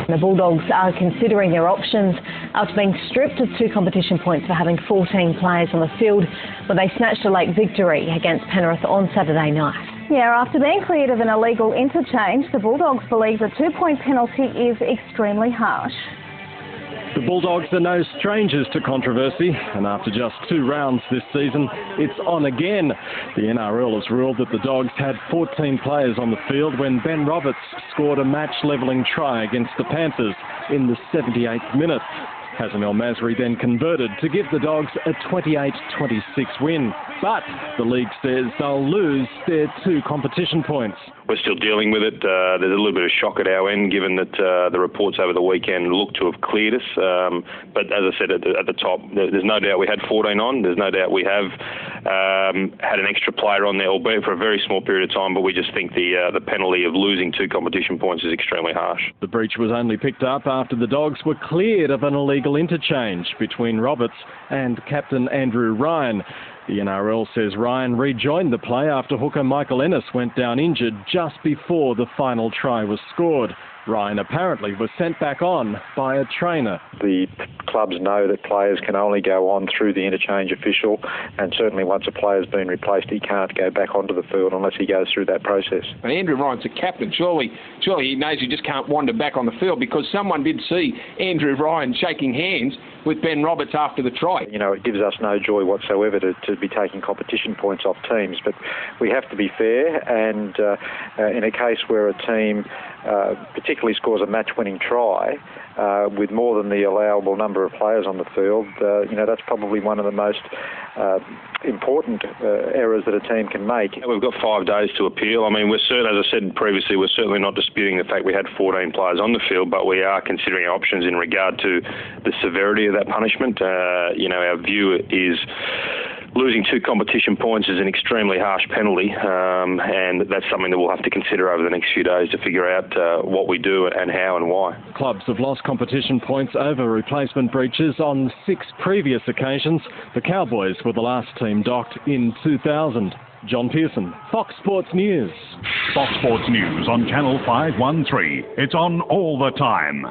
The Bulldogs are considering their options after being stripped of 2 competition points for having 14 players on the field when they snatched a late victory against Penrith on Saturday night. Yeah, after being cleared of an illegal interchange, the Bulldogs believe the 2-point penalty is extremely harsh. The Bulldogs are no strangers to controversy, and after just 2 rounds this season, it's on again. The NRL has ruled that the Dogs had 14 players on the field when Ben Roberts scored a match-levelling try against the Panthers in the 78th minute. Hazem El Masri then converted to give the Dogs a 28-26 win. But the league says they'll lose their 2 competition points. We're still dealing with it. There's a little bit of shock at our end, given that the reports over the weekend look to have cleared us. But as I said at the top, there's no doubt we had 14 on. There's no doubt we have had an extra player on there, albeit for a very small period of time. But we just think the penalty of losing 2 competition points is extremely harsh. The breach was only picked up after the Dogs were cleared of an illegal interchange between Roberts and captain Andrew Ryan. The NRL says Ryan rejoined the play after hooker Michael Ennis went down injured just before the final try was scored. Ryan apparently was sent back on by a trainer. The clubs know that players can only go on through the interchange official, and certainly once a player's been replaced, he can't go back onto the field unless he goes through that process. And Andrew Ryan's a captain. Surely he knows he just can't wander back on the field, because someone did see Andrew Ryan shaking hands with Ben Roberts after the try. You know, it gives us no joy whatsoever to be taking competition points off teams, but we have to be fair, and in a case where a team particularly scores a match-winning try with more than the allowable number of players on the field, you know, that's probably one of the most important errors that a team can make. We've got 5 days to appeal. I mean, as I said previously, we're certainly not disputing the fact we had 14 players on the field, but we are considering our options in regard to the severity of that punishment. You know, our view is losing 2 competition points is an extremely harsh penalty, and that's something that we'll have to consider over the next few days to figure out what we do and how and why. Clubs have lost competition points over replacement breaches on 6 previous occasions. The Cowboys were the last team docked in 2000. John Pearson, Fox Sports News. Fox Sports News on Channel 513. It's on all the time.